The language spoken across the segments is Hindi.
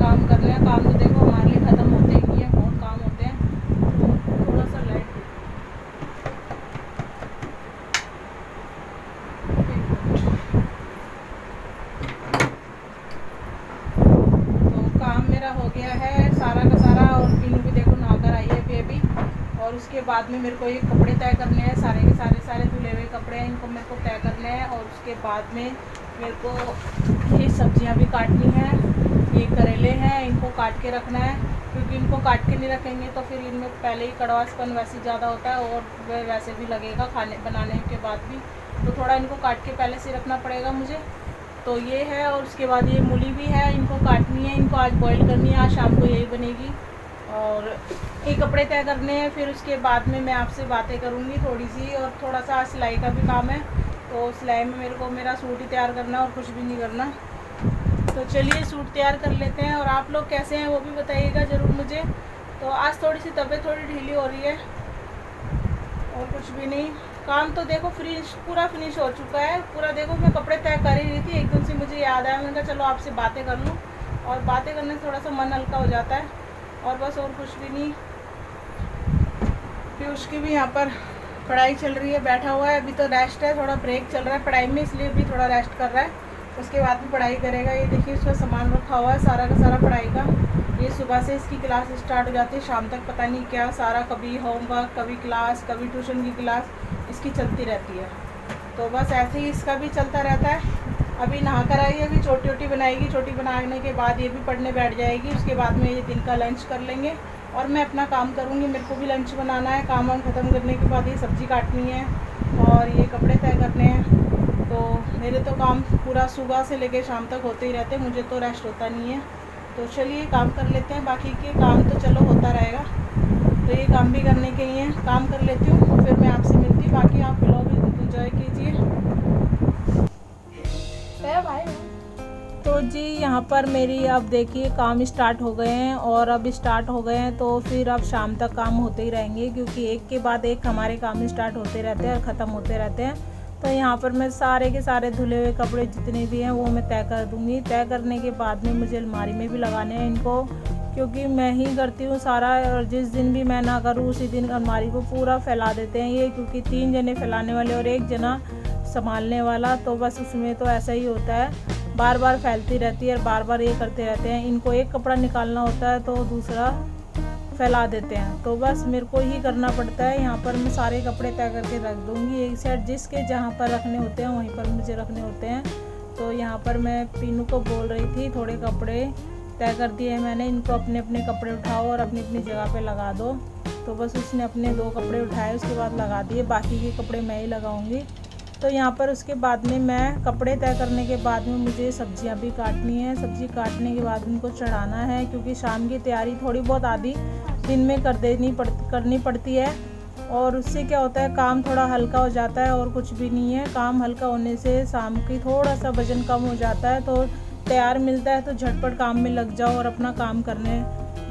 काम करने हैं। काम तो देखो हमारे लिए ख़त्म होते ही नहीं है, बहुत काम होते हैं। तो थोड़ा सा लाइट तो काम मेरा हो गया है सारा का सारा। और पीनू भी देखो नहाकर आई है अभी। और उसके बाद में मेरे को ये कपड़े तय करने हैं, सारे के सारे धुले हुए कपड़े हैं, इनको मेरे को तय करने हैं। और उसके बाद में मेरे को ये सब्जियां भी काटनी है, ये करेले हैं, इनको काट के रखना है, क्योंकि इनको काट के नहीं रखेंगे तो फिर इनमें पहले ही कड़वासपन वैसे ज़्यादा होता है और वह वैसे भी लगेगा खाने बनाने के बाद भी। तो थोड़ा इनको काट के पहले से रखना पड़ेगा मुझे। तो ये है। और उसके बाद ये मूली भी है, इनको काटनी है, इनको आज बॉईल करनी है, आज शाम को यही बनेगी। और ये कपड़े तय करने हैं। फिर उसके बाद में मैं आपसे बातें करूँगी थोड़ी सी। और थोड़ा सा सिलाई का भी काम है, तो सिलाई में मेरे को मेरा सूट ही तैयार करना और कुछ भी नहीं करना। तो चलिए सूट तैयार कर लेते हैं। और आप लोग कैसे हैं वो भी बताइएगा ज़रूर मुझे। तो आज थोड़ी सी तबीयत थोड़ी ढीली हो रही है और कुछ भी नहीं। काम तो देखो पूरा फिनिश हो चुका है पूरा। देखो मैं कपड़े तय कर ही रही थी, एकदम से मुझे याद आया, मैंने कहा चलो आपसे बातें कर लूँ। और बातें करने से थोड़ा सा मन हल्का हो जाता है और बस, और कुछ भी नहीं। पीयूष की भी यहाँ पर पढ़ाई चल रही है, बैठा हुआ है। अभी तो रेस्ट है, थोड़ा ब्रेक चल रहा है पढ़ाई में, इसलिए भी थोड़ा रेस्ट कर रहा है। उसके बाद में पढ़ाई करेगा। ये देखिए उसका सामान रखा हुआ है सारा का सारा पढ़ाई का। ये सुबह से इसकी क्लास स्टार्ट हो जाती है, शाम तक पता नहीं क्या सारा, कभी होमवर्क, कभी क्लास, कभी ट्यूशन की क्लास इसकी चलती रहती है। तो बस ऐसे ही इसका भी चलता रहता है। अभी नहा कर आई, अभी छोटी छोटी बनाएगी, छोटी बनाने के बाद ये भी पढ़ने बैठ जाएगी। उसके बाद में ये दिन का लंच कर लेंगे और मैं अपना काम करूँगी। मेरे को भी लंच बनाना है। काम वाम ख़त्म करने के बाद ये सब्ज़ी काटनी है और ये कपड़े तय करने हैं। तो मेरे तो काम पूरा सुबह से लेकर शाम तक होते ही रहते हैं, मुझे तो रेस्ट होता नहीं है। तो चलिए काम कर लेते हैं, बाकी के काम तो चलो होता रहेगा। तो ये काम भी करने के ही हैं, काम कर लेती हूँ, फिर मैं आपसे मिलती हूँ। बाकी आप ब्लॉग एंजॉय कीजिए। तो जी यहाँ पर मेरी अब देखिए काम स्टार्ट हो गए हैं और अब स्टार्ट हो गए हैं, तो फिर अब शाम तक काम होते ही रहेंगे, क्योंकि एक के बाद एक हमारे काम स्टार्ट होते रहते हैं और ख़त्म होते रहते हैं। तो यहाँ पर मैं सारे के सारे धुले हुए कपड़े जितने भी हैं वो मैं तय कर दूँगी। तय करने के बाद में मुझे अलमारी में भी लगाने हैं इनको, क्योंकि मैं ही करती हूँ सारा। और जिस दिन भी मैं ना करूँ उसी दिन अलमारी को पूरा फैला देते हैं ये, क्योंकि 3 जने फैलाने वाले और 1 जना संभालने वाला। तो बस उसमें तो ऐसा ही होता है, बार बार फैलती रहती है और बार बार ये करते रहते हैं। इनको एक कपड़ा निकालना होता है तो दूसरा फैला देते हैं, तो बस मेरे को ही करना पड़ता है। यहाँ पर मैं सारे कपड़े तय करके रख दूँगी एक साइड, जिसके जहाँ पर रखने होते हैं वहीं पर मुझे रखने होते हैं। तो यहाँ पर मैं पीनू को बोल रही थी थोड़े कपड़े तय कर दिए मैंने, इनको अपने अपने कपड़े उठाओ और अपनी अपनी जगह पे लगा दो। तो बस उसने अपने 2 कपड़े उठाए, उसके बाद लगा दिए, बाकी के कपड़े मैं ही लगाऊंगी। तो यहाँ पर उसके बाद में मैं कपड़े तय करने के बाद में मुझे सब्जियां भी काटनी है। सब्ज़ी काटने के बाद उनको चढ़ाना है, क्योंकि शाम की तैयारी थोड़ी बहुत आधी दिन में करनी पड़ती है। और उससे क्या होता है, काम थोड़ा हल्का हो जाता है और कुछ भी नहीं है। काम हल्का होने से शाम की थोड़ा सा वज़न कम हो जाता है, तो तैयार मिलता है, तो झटपट काम में लग जाओ और अपना काम करने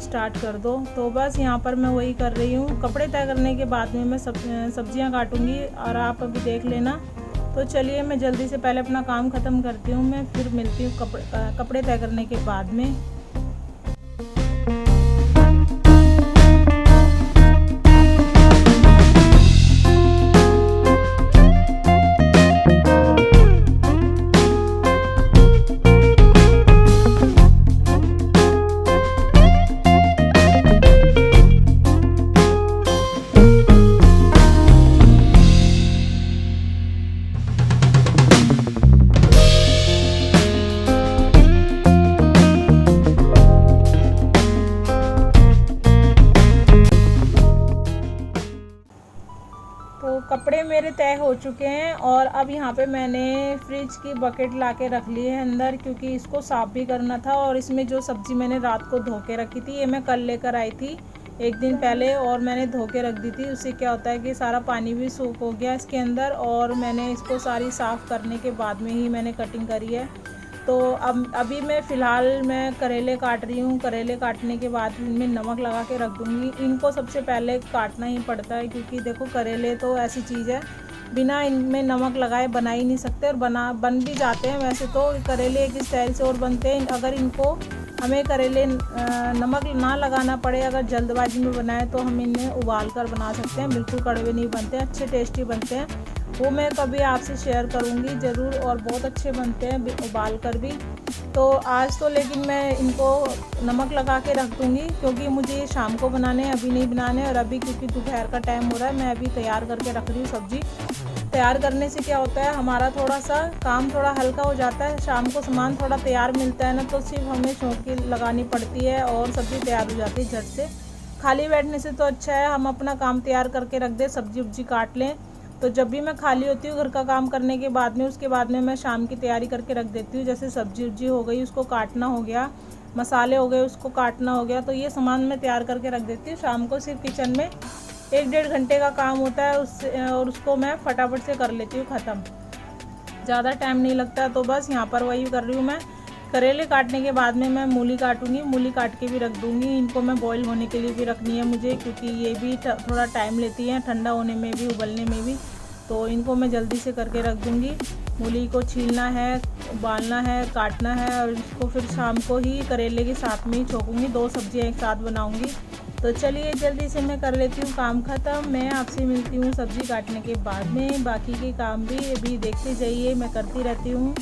स्टार्ट कर दो। तो बस यहाँ पर मैं वही कर रही हूँ। कपड़े तय करने के बाद में मैं सब्जियाँ काटूँगी और आप अभी देख लेना। तो चलिए मैं जल्दी से पहले अपना काम ख़त्म करती हूँ, मैं फिर मिलती हूँ कपड़े तय करने के बाद में। तो कपड़े मेरे तय हो चुके हैं और अब यहाँ पे मैंने फ्रिज की बकेट ला के रख ली है अंदर, क्योंकि इसको साफ़ भी करना था। और इसमें जो सब्ज़ी मैंने रात को धो के रखी थी, ये मैं कल लेकर आई थी 1 दिन पहले, और मैंने धो के रख दी थी। उससे क्या होता है कि सारा पानी भी सूख हो गया इसके अंदर, और मैंने इसको सारी साफ़ करने के बाद में ही मैंने कटिंग करी है। तो अभी मैं फ़िलहाल मैं करेले काट रही हूँ। करेले काटने के बाद इनमें नमक लगा के रख दूँगी। इनको सबसे पहले काटना ही पड़ता है, क्योंकि देखो करेले तो ऐसी चीज़ है, बिना इनमें नमक लगाए बना ही नहीं सकते, और बन भी जाते हैं। वैसे तो करेले एक स्टाइल से और बनते हैं, अगर इनको हमें करेले नमक ना लगाना पड़े, अगर जल्दबाजी में बनाए तो हम इन्हें उबाल कर बना सकते हैं। बिल्कुल कड़वे नहीं बनते हैं, अच्छे टेस्टी बनते हैं। वो मैं कभी आपसे शेयर करूँगी ज़रूर, और बहुत अच्छे बनते हैं उबाल कर भी। तो आज तो लेकिन मैं इनको नमक लगा के रख दूँगी, क्योंकि मुझे ये शाम को बनाने हैं, अभी नहीं बनाने। और अभी क्योंकि दोपहर का टाइम हो रहा है, मैं अभी तैयार करके रख रही हूँ सब्ज़ी। तैयार करने से क्या होता है, हमारा थोड़ा सा काम थोड़ा हल्का हो जाता है। शाम को सामान थोड़ा तैयार मिलता है ना, तो सिर्फ हमें चौंकी लगानी पड़ती है और सब्ज़ी तैयार हो जाती है झट से। खाली बैठने से तो अच्छा है हम अपना काम तैयार करके रख दें, सब्ज़ी उब्जी काट लें। तो जब भी मैं खाली होती हूँ घर का काम करने के बाद में, उसके बाद में मैं शाम की तैयारी करके रख देती हूँ। जैसे सब्ज़ी उब्जी हो गई, उसको काटना हो गया, मसाले हो गए, उसको काटना हो गया, तो ये सामान मैं तैयार करके रख देती हूँ। शाम को सिर्फ किचन में 1-1.5 घंटे का काम होता है उससे, और उसको मैं फटाफट से कर लेती हूँ ख़त्म। ज़्यादा टाइम नहीं लगता। तो बस यहाँ पर वही कर रही हूँ मैं। करेले काटने के बाद में मैं मूली काटूँगी, मूली काट के भी रख दूँगी। इनको मैं बॉईल होने के लिए भी रखनी है मुझे, क्योंकि ये भी थोड़ा टाइम लेती हैं ठंडा होने में भी, उबलने में भी। तो इनको मैं जल्दी से करके रख दूँगी। मूली को छीलना है, उबालना है, काटना है, और इसको फिर शाम को ही करेले के साथ में ही छोंकूँगी। 2 सब्जियाँ एक साथ बनाऊँगी। तो चलिए जल्दी से मैं कर लेती हूँ काम ख़त्म। मैं आपसे मिलती हूँ सब्ज़ी काटने के बाद में। बाकी के काम भी अभी देखते जाइए, मैं करती रहती हूँ।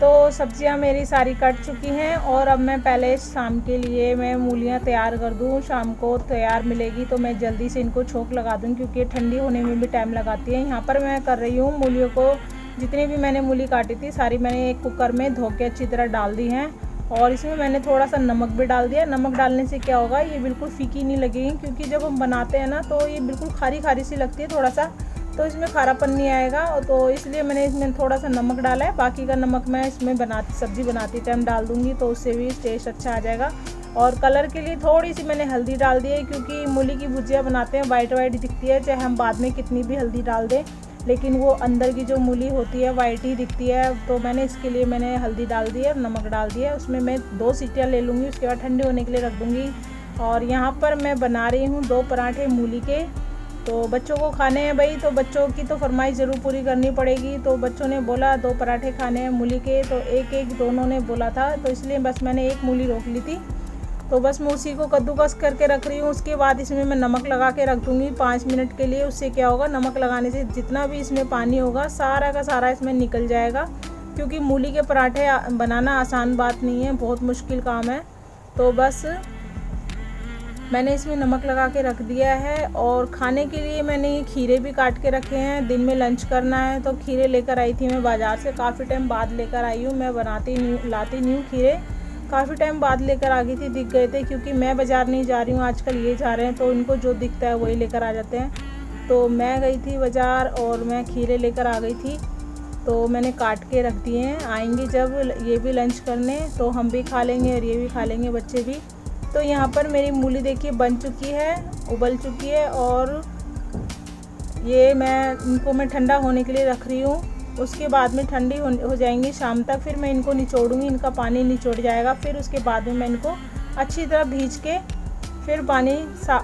तो सब्जियां मेरी सारी कट चुकी हैं, और अब मैं पहले शाम के लिए मैं मूलियां तैयार कर दूं। शाम को तैयार मिलेगी तो मैं जल्दी से इनको छोंक लगा दूं, क्योंकि ठंडी होने में भी टाइम लगाती है। यहाँ पर मैं कर रही हूँ मूलियों को, जितनी भी मैंने मूली काटी थी सारी मैंने एक कुकर में धो के अच्छी तरह डाल दी हैं, और इसमें मैंने थोड़ा सा नमक भी डाल दिया। नमक डालने से क्या होगा, ये बिल्कुल फीकी नहीं लगेगी, क्योंकि जब हम बनाते हैं ना तो ये बिल्कुल खारी खारी सी लगती है थोड़ा सा, तो इसमें खारापन नहीं आएगा। तो इसलिए मैंने इसमें थोड़ा सा नमक डाला है। बाकी का नमक मैं इसमें सब्ज़ी बनाती टाइम डाल दूँगी, तो उससे भी टेस्ट अच्छा आ जाएगा। और कलर के लिए थोड़ी सी मैंने हल्दी डाल दी है, क्योंकि मूली की भुजिया बनाते हैं वाइट वाइट दिखती है, चाहे हम बाद में कितनी भी हल्दी डाल दें, लेकिन वो अंदर की जो मूली होती है वाइट ही दिखती है। तो मैंने इसके लिए मैंने हल्दी डाल दी है, नमक डाल दिया है। उसमें मैं 2 सीटियाँ ले लूँगी, उसके बाद ठंडे होने के लिए रख दूँगी। और यहाँ पर मैं बना रही हूँ 2 पराठे मूली के। तो बच्चों को खाने हैं भाई, तो बच्चों की तो फरमाइश ज़रूर पूरी करनी पड़ेगी। तो बच्चों ने बोला 2 पराठे खाने हैं मूली के, तो एक दोनों ने बोला था, तो इसलिए बस मैंने 1 मूली रोक ली थी। तो बस मैं उसी को कद्दूकस करके रख रही हूँ। उसके बाद इसमें मैं नमक लगा के रख दूँगी 5 मिनट के लिए। उससे क्या होगा, नमक लगाने से जितना भी इसमें पानी होगा सारा का सारा इसमें निकल जाएगा, क्योंकि मूली के पराठे बनाना आसान बात नहीं है, बहुत मुश्किल काम है। तो बस मैंने इसमें नमक लगा के रख दिया है। और खाने के लिए मैंने ये खीरे भी काट के रखे हैं, दिन में लंच करना है। तो खीरे लेकर आई थी मैं बाज़ार से, काफ़ी टाइम बाद लेकर आई हूँ। मैं लाती नहीं हूँ खीरे, काफ़ी टाइम बाद लेकर आ गई थी, दिख गए थे, क्योंकि मैं बाज़ार नहीं जा रही हूँ आजकल, ये जा रहे हैं, तो इनको जो दिखता है वही लेकर आ जाते हैं। तो मैं गई थी बाज़ार और मैं खीरे लेकर आ गई थी। तो मैंने काट के रख दिए हैं। आएंगे जब ये भी लंच करने तो हम भी खा लेंगे और ये भी खा लेंगे, बच्चे भी। तो यहाँ पर मेरी मूली देखिए बन चुकी है, उबल चुकी है, और ये इनको मैं ठंडा होने के लिए रख रही हूँ। उसके बाद में ठंडी हो जाएंगी शाम तक, फिर मैं इनको निचोड़ूँगी, इनका पानी निचोड़ जाएगा। फिर उसके बाद में मैं इनको अच्छी तरह भींच के फिर पानी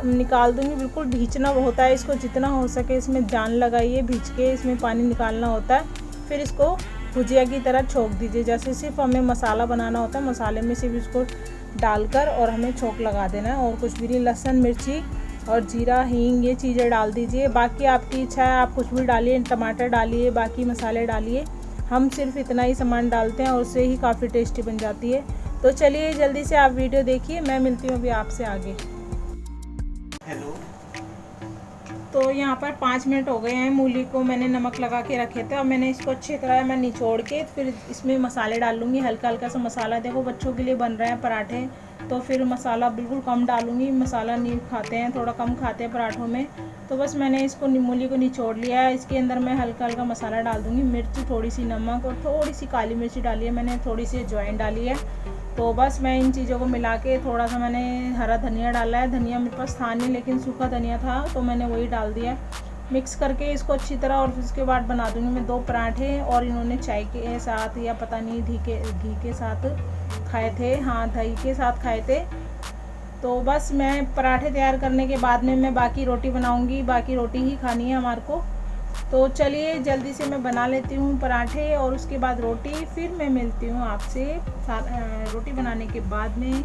निकाल दूँगी। बिल्कुल भींचना होता है इसको, जितना हो सके इसमें जान लगाइए, भींच के इसमें पानी निकालना होता है। फिर इसको भुजिया की तरह छोंक दीजिए, जैसे सिर्फ हमें मसाला बनाना होता है, मसाले में सिर्फ इसको डालकर और हमें छोंक लगा देना है, और कुछ भी नहीं। लहसुन, मिर्ची और जीरा, हींग, ये चीज़ें डाल दीजिए। बाकी आपकी इच्छा है, आप कुछ भी डालिए, टमाटर डालिए, बाकी मसाले डालिए। हम सिर्फ इतना ही सामान डालते हैं और उससे ही काफ़ी टेस्टी बन जाती है। तो चलिए जल्दी से आप वीडियो देखिए, मैं मिलती हूँ अभी आपसे आगे। हेलो। तो यहाँ पर 5 मिनट हो गए हैं, मूली को मैंने नमक लगा के रखे थे, और मैंने इसको अच्छी तरह मैं निचोड़ के फिर इसमें मसाले डाल लूँगी। हल्का हल्का सा मसाला, देखो बच्चों के लिए बन रहे हैं पराठे, तो फिर मसाला बिल्कुल कम डालूँगी। मसाला नहीं खाते हैं, थोड़ा कम खाते हैं पराठों में। तो बस मैंने इसको मूली को निचोड़ लिया है। इसके अंदर मैं हल्का हल्का मसाला डाल दूँगी, मिर्च, थोड़ी सी नमक और थोड़ी सी काली मिर्ची डाली है मैंने, थोड़ी सी अजवाइन डाली है। तो बस मैं इन चीज़ों को मिला के, थोड़ा सा मैंने हरा धनिया डाला है। धनिया मेरे पास था नहीं, लेकिन सूखा धनिया था तो मैंने वही डाल दिया। मिक्स करके इसको अच्छी तरह, और फिर उसके बाद बना दूँगी मैं 2 पराठे। और इन्होंने चाय के साथ या पता नहीं घी के साथ खाए थे, हाँ दही के साथ खाए थे। तो बस मैं पराठे तैयार करने के बाद में मैं बाकी रोटी बनाऊँगी, बाकी रोटी ही खानी है हमारे को। तो चलिए जल्दी से मैं बना लेती हूँ पराठे और उसके बाद रोटी, फिर मैं मिलती हूँ आपसे रोटी बनाने के बाद में।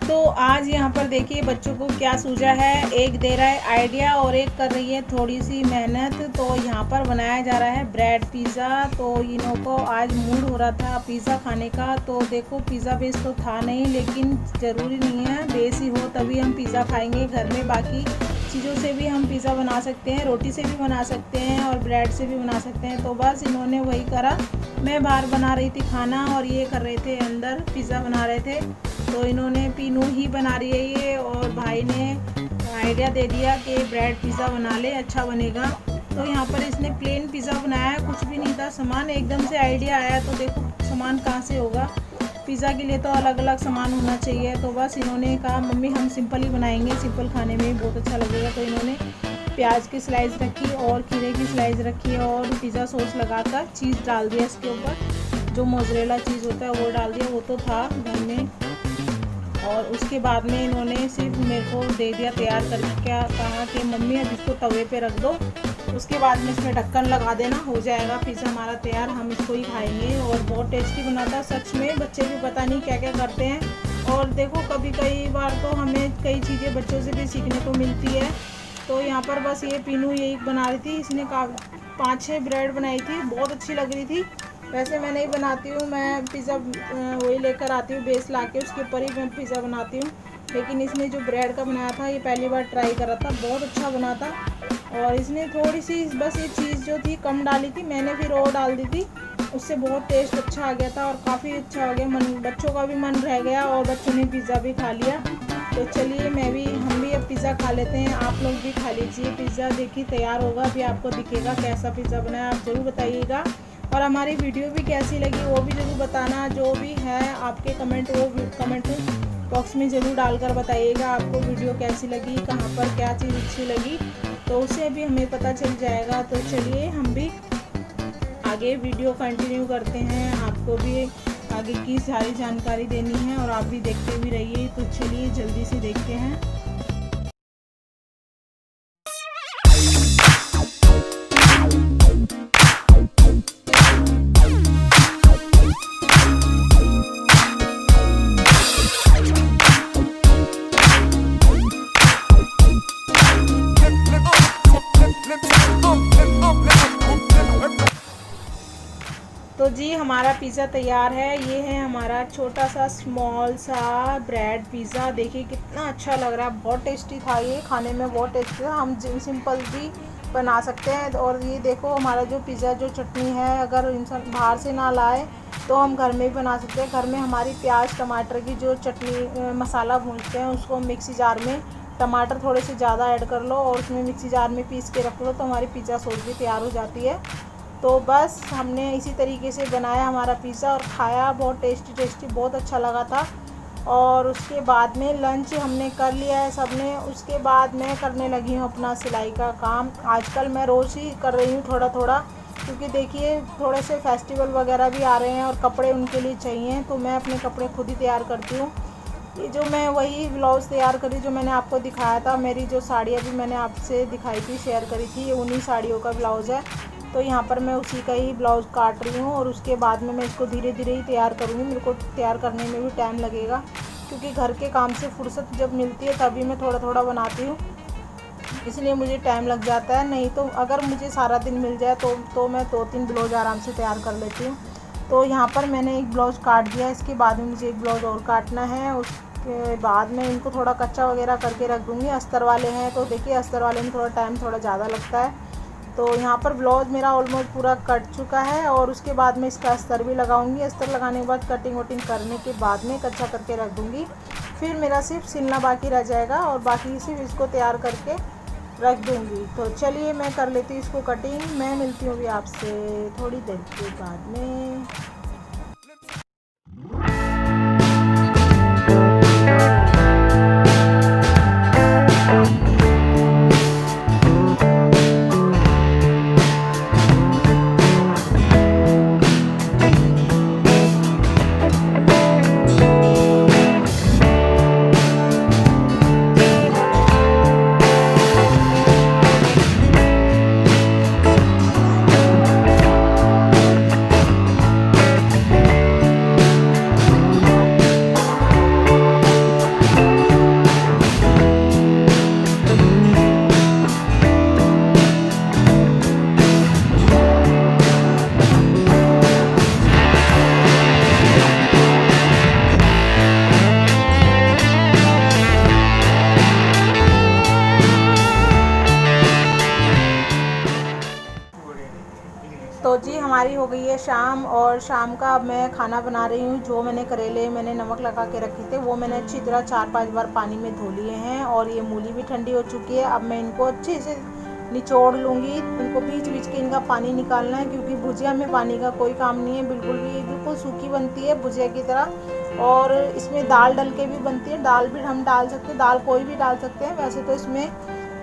तो आज यहाँ पर देखिए बच्चों को क्या सूझा है, एक दे रहा है आइडिया और एक कर रही है थोड़ी सी मेहनत। तो यहाँ पर बनाया जा रहा है ब्रेड पिज़्ज़ा। तो इन्हों को आज मूड हो रहा था पिज़्ज़ा खाने का। तो देखो पिज़्ज़ा बेस तो था नहीं, लेकिन ज़रूरी नहीं है बेस ही हो तभी हम पिज़्ज़ा खाएंगे। घर में बाकी चीज़ों से भी हम पिज़्ज़ा बना सकते हैं, रोटी से भी बना सकते हैं और ब्रेड से भी बना सकते हैं। तो बस इन्होंने वही करा। मैं बाहर बना रही थी खाना और ये कर रहे थे अंदर पिज़्ज़ा बना रहे थे। तो इन्होंने पीनू ही बना रही है ये, और भाई ने आइडिया दे दिया कि ब्रेड पिज़्ज़ा बना ले, अच्छा बनेगा। तो यहाँ पर इसने प्लेन पिज़्ज़ा बनाया, कुछ भी नहीं था सामान, एकदम से आइडिया आया। तो देखो सामान कहाँ से होगा, पिज़्ज़ा के लिए तो अलग अलग सामान होना चाहिए। तो बस इन्होंने कहा मम्मी हम सिंपल ही बनाएंगे, सिंपल खाने में बहुत अच्छा लगेगा। तो इन्होंने प्याज की स्लाइस रखी और खीरे की स्लाइस रखी और पिज़्ज़ा सॉस लगाकर चीज़ डाल दिया इसके ऊपर, जो मोज़रेला चीज़ होता है वो डाल दिया, वो तो था घर में। और उसके बाद में इन्होंने सिर्फ मेरे को दे दिया तैयार करके, क्या कहा कि मम्मी अब इसको तवे पे रख दो, उसके बाद में इसमें ढक्कन लगा देना, हो जाएगा पिज़्ज़ा हमारा तैयार, हम इसको ही खाएंगे। और बहुत टेस्टी बना था सच में, बच्चे भी पता नहीं क्या क्या करते हैं। और देखो कई बार तो हमें कई चीज़ें बच्चों से भी सीखने को मिलती है। तो यहाँ पर बस ये पीनू यही बना रही थी, इसने 5-6 ब्रेड बनाई थी, बहुत अच्छी लग रही थी। वैसे मैं नहीं बनाती हूँ, मैं पिज़्ज़ा वही लेकर आती हूँ बेस ला के, उसके ऊपर ही मैं पिज़्ज़ा बनाती हूँ। लेकिन इसने जो ब्रेड का बनाया था ये पहली बार ट्राई करा था, बहुत अच्छा बना था। और इसने थोड़ी सी बस ये चीज़ जो थी कम डाली थी, मैंने फिर और डाल दी थी, उससे बहुत टेस्ट अच्छा आ गया था और काफ़ी अच्छा हो गया। बच्चों का भी मन रह गया और बच्चों ने पिज़्ज़ा भी खा लिया। तो चलिए हम भी अब पिज़्ज़ा खा लेते हैं, आप लोग भी खा लीजिए पिज़्ज़ा। देखिए तैयार होगा, अभी आपको दिखेगा कैसा पिज़्ज़ा बनाया, आप ज़रूर बताइएगा। और हमारी वीडियो भी कैसी लगी वो भी ज़रूर बताना, जो भी है आपके कमेंट वो कमेंट बॉक्स में ज़रूर डालकर बताइएगा आपको वीडियो कैसी लगी, कहाँ पर क्या चीज़ अच्छी लगी, तो उससे भी हमें पता चल जाएगा। तो चलिए हम भी आगे वीडियो कंटिन्यू करते हैं, आपको भी आगे की सारी जानकारी देनी है और आप भी देखते भी रहिए। तो चलिए जल्दी से देखते हैं। तो जी हमारा पिज़्ज़ा तैयार है। ये है हमारा छोटा सा स्मॉल सा ब्रेड पिज़्ज़ा। देखिए कितना अच्छा लग रहा है, बहुत टेस्टी था, ये खाने में बहुत टेस्टी था। हम सिंपल भी बना सकते हैं। और ये देखो हमारा जो पिज़्ज़ा जो चटनी है, अगर इंसान बाहर से ना लाए तो हम घर में भी बना सकते हैं। घर में हमारी प्याज टमाटर की जो चटनी मसाला भूनते हैं, उसको मिक्सी जार में टमाटर थोड़े से ज़्यादा ऐड कर लो और उसमें मिक्सी जार में पीस के रख लो, तो हमारी पिज़्ज़ा सॉस भी तैयार हो जाती है। तो बस हमने इसी तरीके से बनाया हमारा पिज़्ज़ा और खाया, बहुत टेस्टी बहुत अच्छा लगा था। और उसके बाद में लंच हमने कर लिया है सबने। उसके बाद मैं करने लगी हूँ अपना सिलाई का काम। आजकल मैं रोज़ ही कर रही हूँ थोड़ा थोड़ा, क्योंकि देखिए थोड़े से फेस्टिवल वगैरह भी आ रहे हैं और कपड़े उनके लिए चाहिए, तो मैं अपने कपड़े खुद ही तैयार करती हूँ। ये जो मैं वही ब्लाउज़ तैयार करी जो मैंने आपको दिखाया था, मेरी जो साड़ियाँ भी मैंने आपसे दिखाई थी, शेयर करी थी, ये उन्हीं साड़ियों का ब्लाउज़ है। तो यहाँ पर मैं उसी का ही ब्लाउज़ काट रही हूँ और उसके बाद में मैं इसको धीरे धीरे ही तैयार करूँगी। मेरे को तैयार करने में भी टाइम लगेगा, क्योंकि घर के काम से फुर्सत जब मिलती है तभी मैं थोड़ा थोड़ा बनाती हूँ, इसलिए मुझे टाइम लग जाता है। नहीं तो अगर मुझे सारा दिन मिल जाए तो मैं 2-3 ब्लाउज़ आराम से तैयार कर लेती हूँ। तो यहाँ पर मैंने एक ब्लाउज़ काट दिया, इसके बाद में मुझे एक ब्लाउज़ और काटना है। उसके बाद में इनको थोड़ा कच्चा वगैरह करके रख दूँगी। अस्तर वाले हैं तो देखिए अस्तर वाले में थोड़ा टाइम थोड़ा ज़्यादा लगता है। तो यहाँ पर ब्लाउज़ मेरा ऑलमोस्ट पूरा कट चुका है और उसके बाद में इसका अस्तर भी लगाऊंगी। अस्तर लगाने के बाद कटिंग वटिंग करने के बाद में कच्चा करके रख दूँगी। फिर मेरा सिर्फ सिलना बाकी रह जाएगा और बाकी सिर्फ इसको तैयार करके रख दूँगी। तो चलिए मैं कर लेती हूँ इसको कटिंग। मैं मिलती हूँ अभी आपसे थोड़ी देर के बाद में। तो जी हमारी हो गई है शाम और शाम का अब मैं खाना बना रही हूँ। जो करेले मैंने नमक लगा के रखे थे वो मैंने अच्छी तरह 4-5 बार पानी में धो लिए हैं और ये मूली भी ठंडी हो चुकी है। अब मैं इनको अच्छे से निचोड़ लूँगी। इनको बीच बीच के इनका पानी निकालना है, क्योंकि भुजिया में पानी का कोई काम नहीं है, बिल्कुल भी बिल्कुल सूखी बनती है भुजिया की तरह। और इसमें दाल डल के भी बनती है, दाल भी हम डाल सकते हैं, दाल कोई भी डाल सकते हैं। वैसे तो इसमें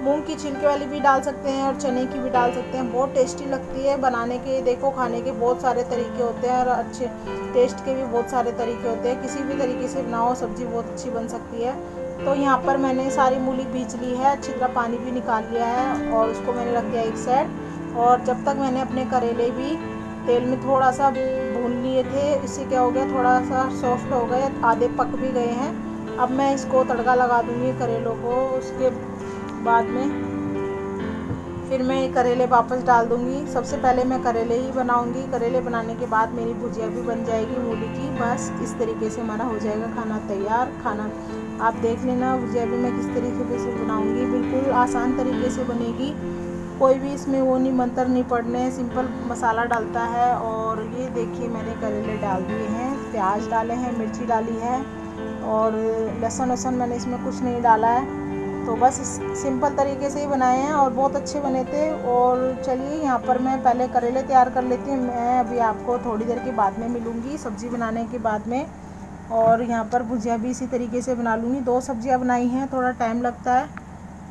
मूंग की छिलके वाली भी डाल सकते हैं और चने की भी डाल सकते हैं। बहुत टेस्टी लगती है बनाने के। देखो खाने के बहुत सारे तरीके होते हैं और अच्छे टेस्ट के भी बहुत सारे तरीके होते हैं। किसी भी तरीके से बनाओ सब्ज़ी बहुत अच्छी बन सकती है। तो यहाँ पर मैंने सारी मूली बीच ली है, अच्छी तरह पानी भी निकाल लिया है और उसको मैंने रख दिया एक साइड। और जब तक मैंने अपने करेले भी तेल में थोड़ा सा भून लिए थे, इससे क्या हो गया थोड़ा सा सॉफ्ट हो गए, आधे पक भी गए हैं। अब मैं इसको तड़का लगा दूँगी करेलों को। उसके बाद में फिर मैं करेले वापस डाल दूँगी। सबसे पहले मैं करेले ही बनाऊँगी। करेले बनाने के बाद मेरी भुजिया भी बन जाएगी मूली की। बस इस तरीके से हमारा हो जाएगा खाना तैयार। खाना आप देख लेना, भुजिया भी मैं किस तरीके से बनाऊँगी, बिल्कुल आसान तरीके से बनेगी। कोई भी इसमें वो नहीं मंत्र नहीं पड़ने, सिंपल मसाला डालता है। और ये देखिए मैंने करेले डाल दिए हैं, प्याज डाले हैं, मिर्ची डाली है और लहसुन वसन मैंने इसमें कुछ नहीं डाला है। तो बस इस सिंपल तरीके से ही बनाए हैं और बहुत अच्छे बने थे। और चलिए यहाँ पर मैं पहले करेले तैयार कर लेती हूँ। मैं अभी आपको थोड़ी देर के बाद में मिलूँगी सब्ज़ी बनाने के बाद में। और यहाँ पर भुजिया भी इसी तरीके से बना लूँगी। 2 सब्जियाँ बनाई हैं, थोड़ा टाइम लगता है।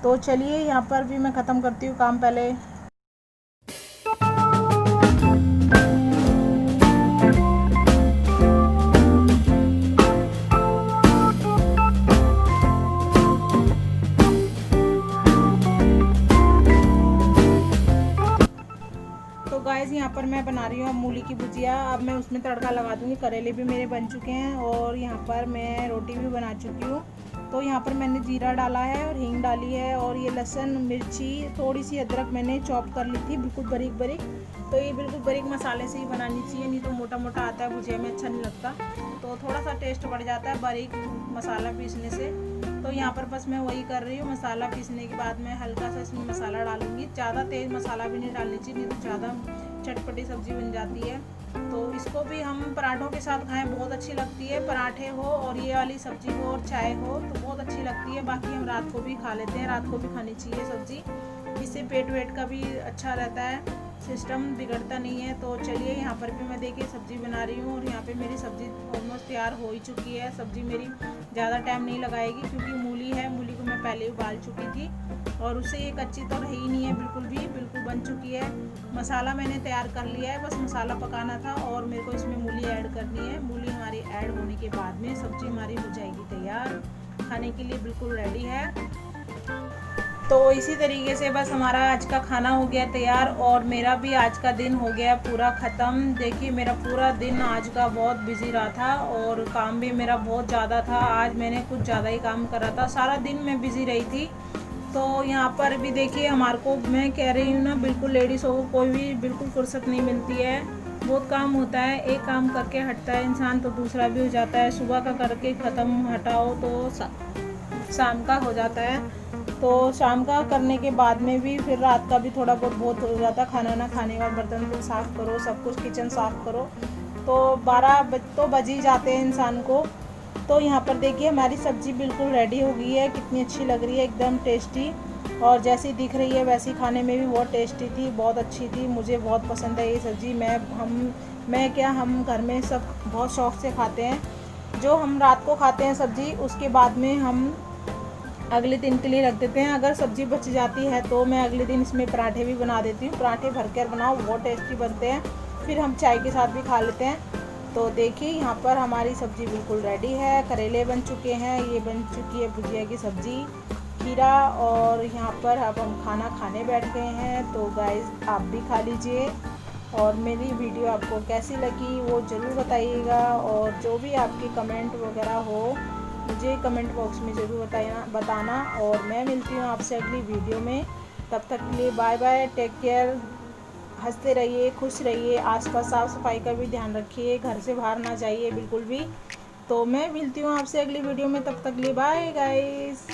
तो चलिए यहाँ पर भी मैं ख़त्म करती हूँ काम पहले। तो गाइस यहाँ पर मैं बना रही हूँ मूली की भुजिया। अब मैं उसमें तड़का लगा दूँगी। करेले भी मेरे बन चुके हैं और यहाँ पर मैं रोटी भी बना चुकी हूँ। तो यहाँ पर मैंने जीरा डाला है और हींग डाली है, और ये लहसुन मिर्ची थोड़ी सी अदरक मैंने चॉप कर ली थी बिल्कुल बारीक बारीक। तो ये बिल्कुल बारीक मसाले से ही बनानी चाहिए, नहीं तो मोटा मोटा आता है भुजिया में अच्छा नहीं लगता। तो थोड़ा सा टेस्ट बढ़ जाता है बारीक मसाला पीसने से। तो यहाँ पर बस मैं वही कर रही हूँ। मसाला पीसने के बाद मैं हल्का सा इसमें मसाला डालूँगी। ज़्यादा तेज़ मसाला भी नहीं डालनी चाहिए, नहीं तो ज़्यादा चटपटी सब्ज़ी बन जाती है। तो इसको भी हम पराठों के साथ खाएं, बहुत अच्छी लगती है। पराठे हो और ये वाली सब्ज़ी हो और चाय हो तो बहुत अच्छी लगती है। बाकी हम रात को भी खा लेते हैं, रात को भी खानी चाहिए सब्ज़ी, इससे पेट वेट का भी अच्छा रहता है, सिस्टम बिगड़ता नहीं है। तो चलिए यहाँ पर भी मैं देखिए सब्ज़ी बना रही हूँ, और यहाँ पे मेरी सब्ज़ी ऑलमोस्ट तैयार हो ही चुकी है। सब्ज़ी मेरी ज़्यादा टाइम नहीं लगाएगी, क्योंकि मूली है, मूली को मैं पहले उबाल चुकी थी, और उससे ये कच्ची तो रही नहीं है बिल्कुल भी, बिल्कुल बन चुकी है। मसाला मैंने तैयार कर लिया है, बस मसाला पकाना था, और मेरे को इसमें मूली ऐड करनी है। मूली हमारी ऐड होने के बाद में सब्ज़ी हमारी हो जाएगी तैयार, खाने के लिए बिल्कुल रेडी है। तो इसी तरीके से बस हमारा आज का खाना हो गया तैयार, और मेरा भी आज का दिन हो गया पूरा ख़त्म। देखिए मेरा पूरा दिन आज का बहुत बिजी रहा था, और काम भी मेरा बहुत ज़्यादा था। आज मैंने कुछ ज़्यादा ही काम करा था, सारा दिन मैं बिज़ी रही थी। तो यहाँ पर भी देखिए हमारे को, मैं कह रही हूँ ना, बिल्कुल लेडीज़ों को कोई भी बिल्कुल फुर्सत नहीं मिलती है, बहुत काम होता है। एक काम करके हटता है इंसान तो दूसरा भी हो जाता है। सुबह का करके ख़त्म हटाओ तो शाम का हो जाता है। तो शाम का करने के बाद में भी फिर रात का भी थोड़ा बहुत हो जाता है। खाना ना खाने के बाद बर्तन साफ़ करो, सब कुछ किचन साफ़ करो, तो 12 तो बज ही जाते हैं इंसान को। तो यहाँ पर देखिए हमारी सब्ज़ी बिल्कुल रेडी हो गई है, कितनी अच्छी लग रही है, एकदम टेस्टी, और जैसी दिख रही है वैसी खाने में भी बहुत टेस्टी थी, बहुत अच्छी थी। मुझे बहुत पसंद है ये सब्ज़ी। हम घर में सब बहुत शौक़ से खाते हैं। जो हम रात को खाते हैं सब्ज़ी, उसके बाद में हम अगले दिन के लिए रख देते हैं। अगर सब्ज़ी बच जाती है तो मैं अगले दिन इसमें पराठे भी बना देती हूँ। पराठे भर कर बनाओ, बहुत टेस्टी बनते हैं, फिर हम चाय के साथ भी खा लेते हैं। तो देखिए यहाँ पर हमारी सब्ज़ी बिल्कुल रेडी है। करेले बन चुके हैं, ये बन चुकी है भुजिया की सब्ज़ी, खीरा, और यहाँ पर अब हम खाना खाने बैठ गए हैं। तो गाइस आप भी खा लीजिए, और मेरी वीडियो आपको कैसी लगी वो ज़रूर बताइएगा, और जो भी आपके कमेंट वगैरह हो मुझे कमेंट बॉक्स में ज़रूर बताना। और मैं मिलती हूँ आपसे अगली वीडियो में, तब तक के लिए बाय बाय, टेक केयर, हंसते रहिए, खुश रहिए, आसपास साफ़ सफाई का भी ध्यान रखिए, घर से बाहर ना जाइए बिल्कुल भी। तो मैं मिलती हूँ आपसे अगली वीडियो में, तब तक के लिए बाय गाइस।